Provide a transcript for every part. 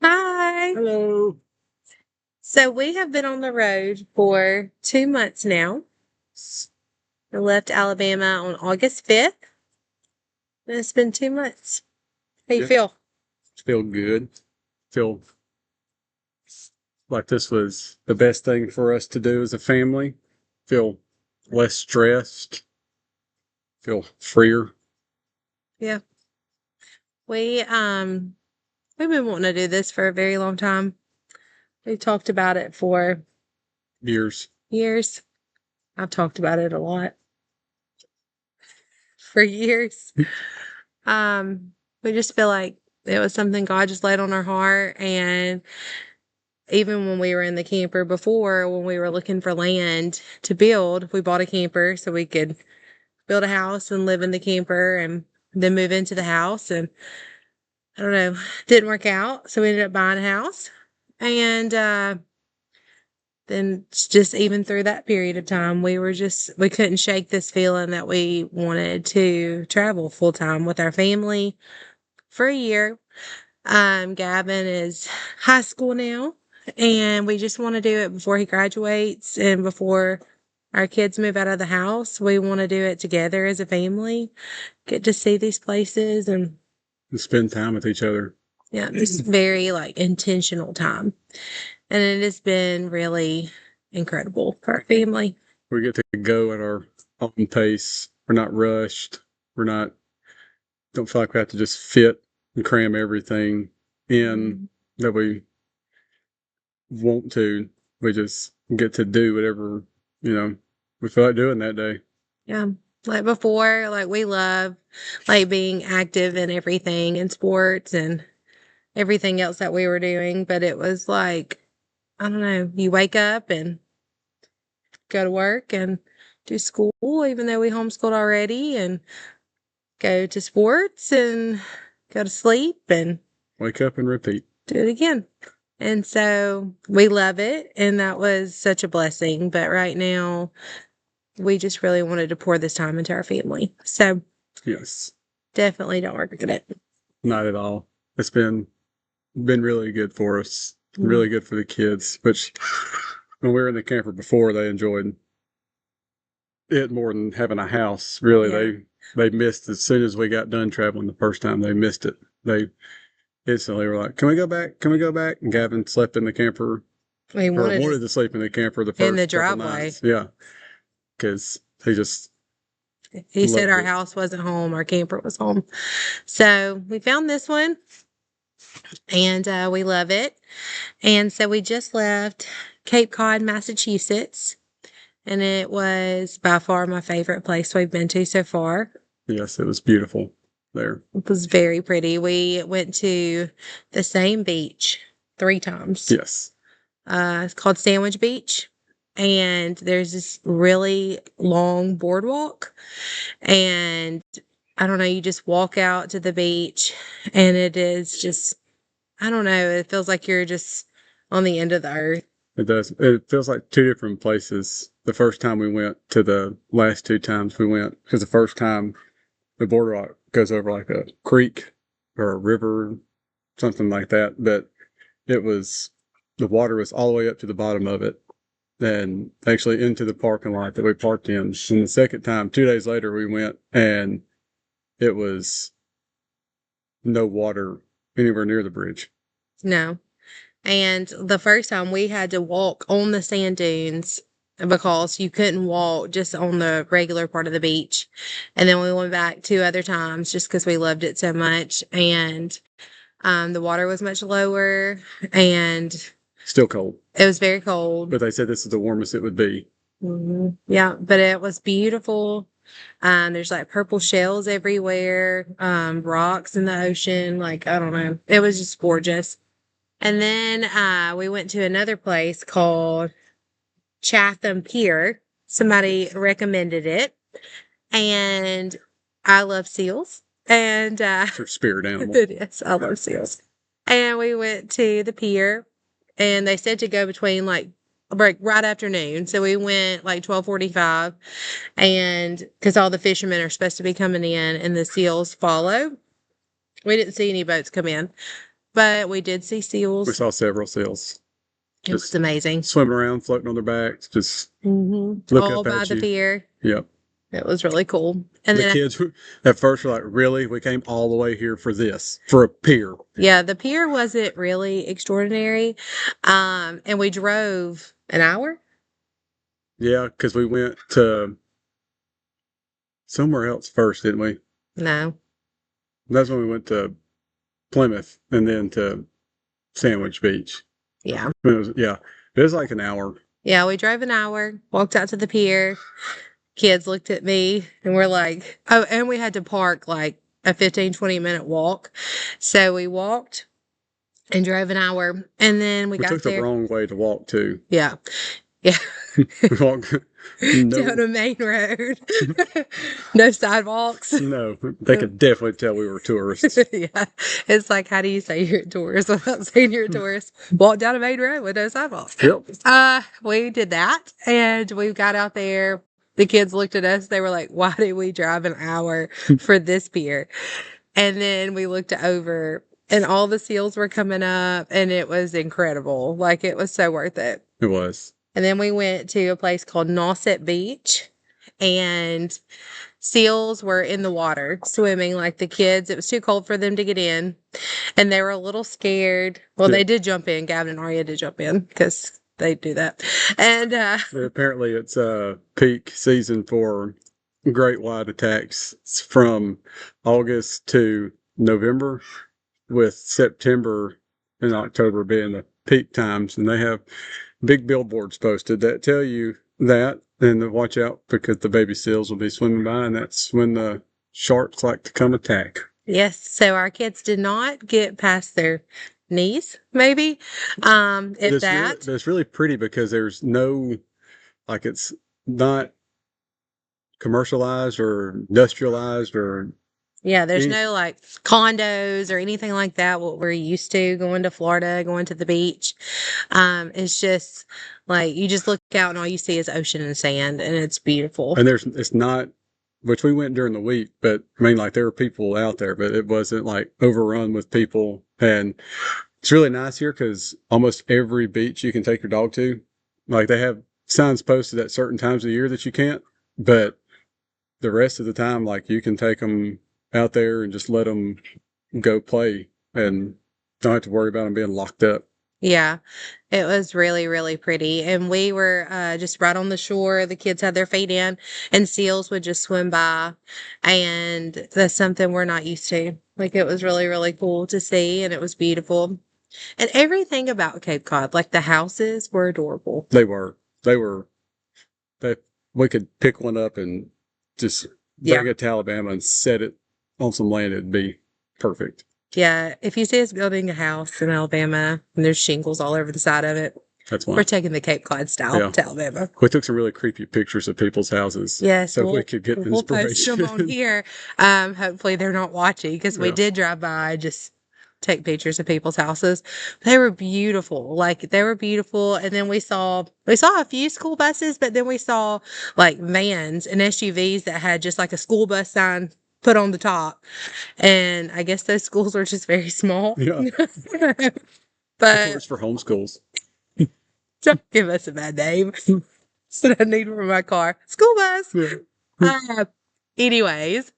Hi. Hello. So we have been on the road for 2 months now. We left Alabama on August 5th. And it's been 2 months. How you Yeah, feel? feel good. Feel like this was the best thing for us to do as a family. Feel less stressed. Feel freer. Yeah. We we've been wanting to do this for a very long time. We talked about it for Years. years. I've talked about it a lot for years. Um, we just feel like it was something God just laid on our heart. And even when we were in the camper before, when we were looking for land to build, we bought a camper so we could build a house and live in the camper and then move into the house. And I don't know, didn't work out. So we ended up buying a house. And then just even through that period of time, we couldn't shake this feeling that we wanted to travel full time with our family for a year. Gavin is high school now, and we just want to do it before he graduates and before our kids move out of the house. We want to do it together as a family, get to see these places, and And spend time with each other. yeah, just very like intentional time. And it has been really incredible for our family. We get to go at our own pace. We're not rushed. We're not, don't feel like we have to just fit and cram everything in that we want to. We just get to do whatever, you know, we feel like doing that day. Yeah. Like before, like we love like being active in everything in sports and everything else that we were doing, but it was like, I don't know, you wake up and go to work and do school, even though we homeschooled already, and go to sports and go to sleep and Wake up and repeat. do it again. And so we love it. And that was such a blessing. But right now, we just really wanted to pour this time into our family. So Yes. definitely don't regret it. Not at all. It's been really good for us. Really good for the kids. Which when we were in the camper before, they enjoyed it more than having a house. Really, Yeah. they missed as soon as we got done traveling the first time. They missed it. They instantly were like, "Can we go back? Can we go back?" And Gavin slept in the camper, We or wanted wanted to sleep in the camper the in the first couple driveway. nights. Yeah, because he just He said loved our it. house wasn't home, our camper was home. So we found this one and we love it. And so we just left Cape Cod, Massachusetts, and it was by far my favorite place we've been to so far. Yes, it was beautiful there. It was very pretty. We went to the same beach 3 times. Yes. It's called Sandwich Beach. And there's this really long boardwalk. And I don't know, you just walk out to the beach and it is just, I don't know, it feels like you're just on the end of the earth. It does. It feels like two different places. The first time we went to the last two times we went, because the first time the boardwalk goes over like a creek or a river, something like that. But it was the water was all the way up to the bottom of it, and actually into the parking lot that we parked in. And the second time, 2 days later, we went and it was no water anywhere near the bridge. No. And the first time we had to walk on the sand dunes because you couldn't walk just on the regular part of the beach. And then we went back 2 other times just because we loved it so much. And the water was much lower and Still cold, it was very cold. but they said this is the warmest it would be. Yeah, but it was beautiful. There's like purple shells everywhere, rocks in the ocean. Like, I don't know. It was just gorgeous. And then we went to another place called Chatham Pier. Somebody recommended it. And I love seals. And It's their spirit animal. it is. I love seals. And we went to the pier and they said to go between like right afternoon. So we went like 12:45 and because all the fishermen are supposed to be coming in and the seals follow. We didn't see any boats come in. but we did see We seals. saw several seals It was just amazing. swimming around, floating on their backs, just look All up by at the you. pier. Yep. It was really cool. And The then, kids at first were like, really? We came all the way here for this, for a pier. yeah, the pier wasn't really extraordinary. And we drove an hour. Yeah, because we went to somewhere else first, didn't we? No. That's when we went to Plymouth and then to Sandwich Beach. Yeah. It was like an hour. Yeah, we drove an hour, walked out to the pier. Kids looked at me and we're like, oh, and we had to park like a 15-20 minute walk. So we walked and drove an hour. And then we We got took the there. wrong way to walk too. Yeah. Yeah. We walked Down a main road. No sidewalks. No, they could definitely tell we were tourists. Yeah. It's like, how do you say you're a tourist without saying you're a tourist? Walk down a main road with no sidewalks. Yep. We did that and we got out there. The kids looked at us. They were like, why did we drive an hour for this pier? And then we looked over and all the seals were coming up and it was incredible. Like it was so worth it. It was. And then we went to a place called Nauset Beach and seals were in the water swimming like the kids. It was too cold for them to get in and they were a little scared. Well, Yeah. they did jump in. Gavin and Arya did jump in because they do that. And Apparently it's peak season for great white attacks. It's from August to November, with September and October being the peak times. And they have big billboards posted that tell you that, and to watch out because the baby seals will be swimming by, and that's when the sharks like to come attack. yes, so our kids did not get past their knees, maybe. If that. But it's really pretty because there's no, like, it's not commercialized or industrialized or Yeah, there's any- no like condos or anything like that, what we're used to going to Florida, going to the beach. It's just like you just look out and all you see is ocean and sand and it's beautiful. and it's not, which we went during the week, but I mean, like, there were people out there, but it wasn't like overrun with people. And it's really nice here because almost every beach you can take your dog to, like, they have signs posted at certain times of the year that you can't, but the rest of the time, like, you can take them out there and just let them go play and don't have to worry about them being locked up. Yeah, it was really, really pretty. And we were just right on the shore. The kids had their feet in, and seals would just swim by. And that's something we're not used to. Like, it was really, really cool to see, and it was beautiful. And everything about Cape Cod, like the houses were adorable. They were, that we could pick one up and just bring it to Alabama and set it on some land. It'd be perfect. Yeah, if you see us building a house in Alabama and there's shingles all over the side of it, That's we're why taking the Cape Cod style to Alabama. we took some really creepy pictures of people's houses. Yes, so we could get we'll post them on here. Hopefully they're not watching because we did drive by, just take pictures of people's houses. They were beautiful. Like they were beautiful. And then we saw a few school buses, but then we saw like vans and SUVs that had just like a school bus sign put on the top. And I guess those schools are just very small. Yeah. But it's for homeschools. Don't give us a bad name. That's what I need for my car. School bus. Yeah. Anyways.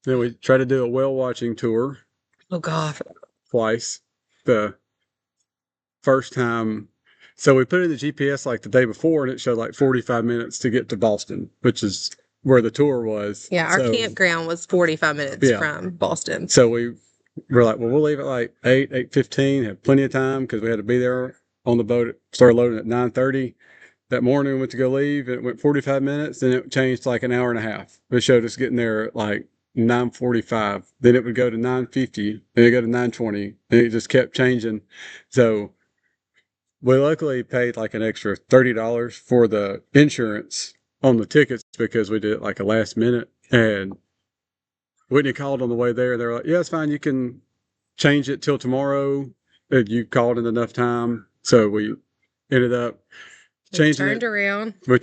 Then we tried to do a whale watching tour. Oh God. Twice. The first time, so we put in the GPS like the day before, and it showed like 45 minutes to get to Boston, which is where the tour was. Yeah, our campground was 45 minutes from Boston. So we were like, well, we'll leave at like 8:15, have plenty of time because we had to be there on the boat. It started loading at 9:30. That morning we went to go leave, and it went 45 minutes, then it changed to like an hour and a half. It showed us getting there at like 9:45. Then it would go to 9:50, then it go to 9:20, and it just kept changing. So we luckily paid like an extra $30 for the insurance on the tickets because we did it like a last minute. And Whitney called on the way there. They're like, yeah, it's fine. You can change it till tomorrow. And you called in enough time. So we ended up changing Turned around. We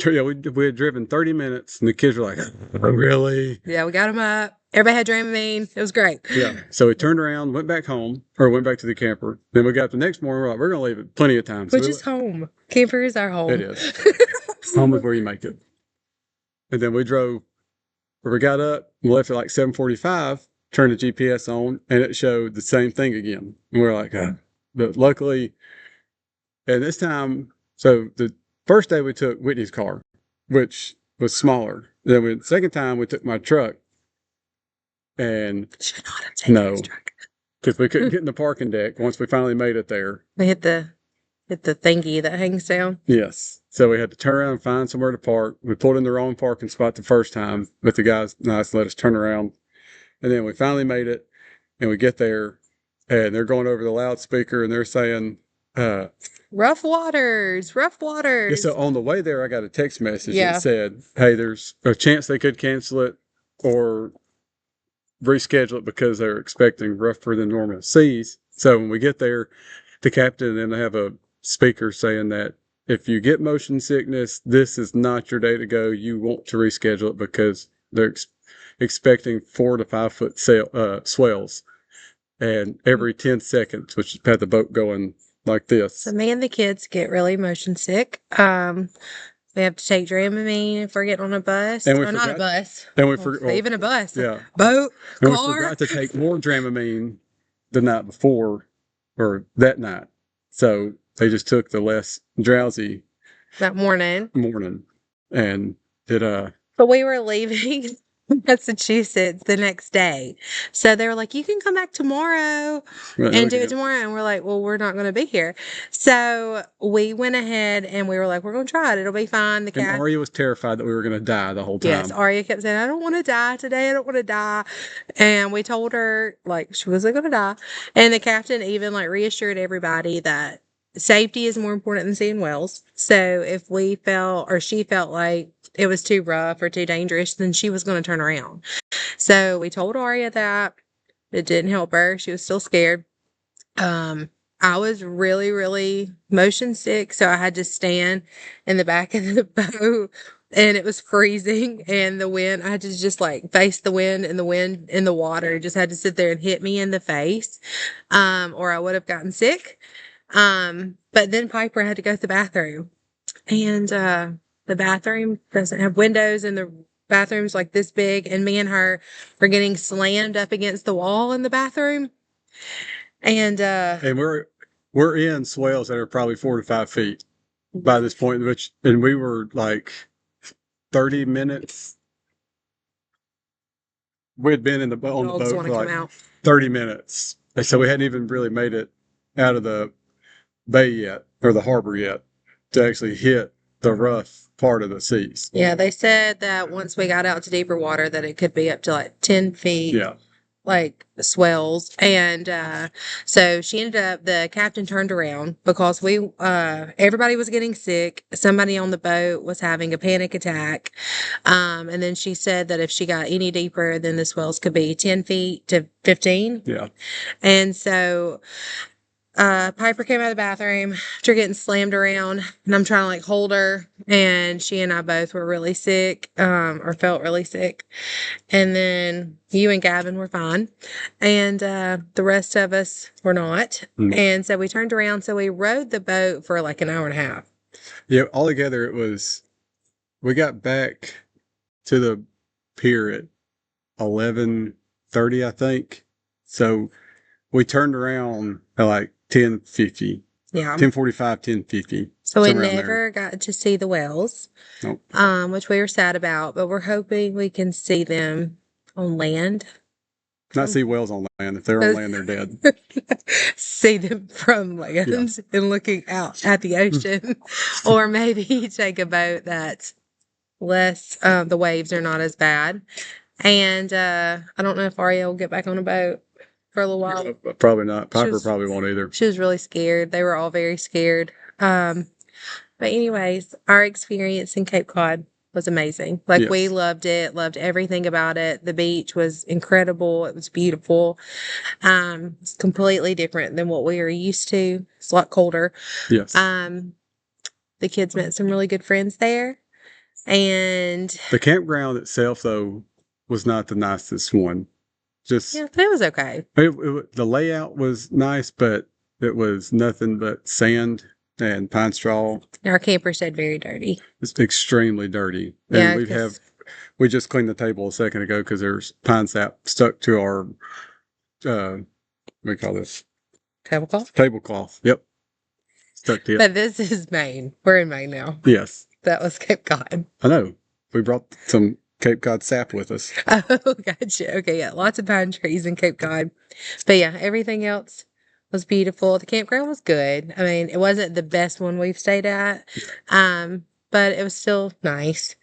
had driven 30 minutes and the kids were like, oh, really? Yeah, we got them up Everybody had Dramamine. It was great. Yeah. So we turned around, went back home, or went back to the camper. Then we got up the next morning. We're like, we're going to leave it plenty of time. So Which is home. Camper is our home. It is. Home is where you make it. And then we drove, or we got up, we left at like 7:45, turned the GPS on, and it showed the same thing again. And we're like, but luckily, and this time, so the first day we took Whitney's car, which was smaller. Then the second time we took my truck, and Should not have taken No. his truck. because we couldn't get in the parking deck once we finally made it there. We hit the thingy that hangs down. Yes. So we had to turn around and find somewhere to park. We pulled in the wrong parking spot the first time, but the guys nice let us turn around. And then we finally made it, and we get there, and they're going over the loudspeaker, and they're saying, Rough waters. yeah, so on the way there, I got a text message Yeah. that said, hey, there's a chance they could cancel it or reschedule it because they're expecting rougher than normal seas. So when we get there, the captain and they have a speaker saying that if you get motion sickness, this is not your day to go. You want to reschedule it because they're expecting 4 to 5 foot swells, and every 10 seconds, which had the boat going like this. So me and the kids get really motion sick. We have to take Dramamine if we're getting on a bus. And we Or not a forgot- bus. And we Well, forgot. even a bus. Yeah. Boat. And we Car. forgot to take more Dramamine the night before, or that night. So they just took the less drowsy That morning. morning, and it But we were leaving Massachusetts the next day. So they were like, you can come back tomorrow and do it tomorrow. And we're like, well, we're not going to be here. So we went ahead and we were like, we're going to try it. It'll be fine. The And cat. Arya was terrified that we were going to die the whole time. Yes, Arya kept saying, I don't want to die today. I don't want to die. And we told her, like, she wasn't going to die. And the captain even, like, reassured everybody that safety is more important than seeing whales. So if we felt, or she felt like it was too rough or too dangerous, then she was going to turn around. So we told Arya that. It didn't help her. She was still scared. I was really, really motion sick, so I had to stand in the back of the boat, and it was freezing, and the wind, I had to just like face the wind, and the wind in the water just had to sit there and hit me in the face, or I would have gotten sick. But then Piper had to go to the bathroom, and the bathroom doesn't have windows, and the bathroom's like this big, and me and her were getting slammed up against the wall in the bathroom. And we're in swells that are probably 4 to 5 feet by this point, and we were like 30 minutes. We had been on the boat for like 30 minutes, and so we hadn't even really made it out of the bay yet, or the harbor yet, to actually hit the rough part of the seas. Yeah, they said that once we got out to deeper water that it could be up to like 10 feet. Yeah. Like swells. And so she ended up, the captain turned around because everybody was getting sick. Somebody on the boat was having a panic attack. And then she said that if she got any deeper, then the swells could be 10 feet to 15. Yeah. And so Piper came out of the bathroom after getting slammed around, and I'm trying to like hold her, and she and I both were really sick, or felt really sick. And then you and Gavin were fine, and the rest of us were not. And so we turned around, so we rode the boat for like an hour and a half. Yeah, altogether we got back to the pier at 11:30, I think. So we turned around at like 10:50. Yeah. 10:45, 10:50. So we never got to see the whales, Nope. Which we were sad about, but we're hoping we can see them on land. Not see whales on land. If they're on land, they're dead. See them from land and looking out at the ocean, or maybe take a boat that's less, the waves are not as bad. And I don't know if Arya will get back on a boat for a little while. Probably not. Piper probably won't either. She was really scared. They were all very scared. But anyways, our experience in Cape Cod was amazing. Like, we loved it, loved everything about it. The beach was incredible. It was beautiful. It's completely different than what we were used to. It's a lot colder. Yes. The kids met some really good friends there. And the campground itself, though, was not the nicest one. Just Yeah, but it was okay. the layout was nice, but it was nothing but sand and pine straw. Our camper stayed very dirty. It's extremely dirty. Yeah, And we just cleaned the table a second ago because there's pine sap stuck to our what do we call this? tablecloth. Tablecloth. Yep. Stuck to it. But this is Maine. We're in Maine now. Yes. That was Cape Cod. I know. We brought some Cape Cod sap with us. Oh, gotcha. Okay, yeah, lots of pine trees in Cape Cod. But yeah, everything else was beautiful. The campground was good. I mean, it wasn't the best one we've stayed at, but it was still nice.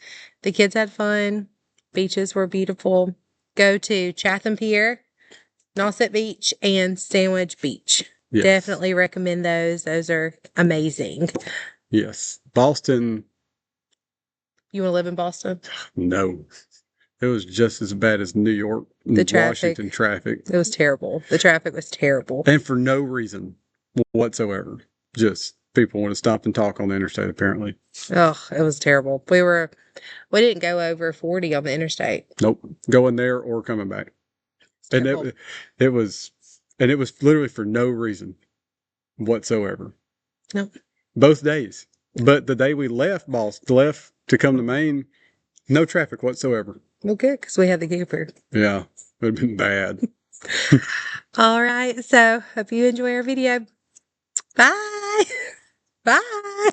The kids had fun. Beaches were beautiful. Go to Chatham Pier, Nauset Beach, and Sandwich Beach. Yes. Definitely recommend those. Those are amazing. Yes. Boston, You want to live in Boston? no. It was just as bad as New York, The traffic. Washington traffic. It was terrible. The traffic was terrible. And for no reason whatsoever. Just people want to stop and talk on the interstate, apparently. Oh, it was terrible. We didn't go over 40 on the interstate. Nope. Going there or coming back. And it was literally for no reason whatsoever. Nope. Both days. But the day we left to come to Maine, no traffic whatsoever. Well, good, because we had the camper. Yeah, it would have been bad. All right. So, hope you enjoy our video. Bye. Bye.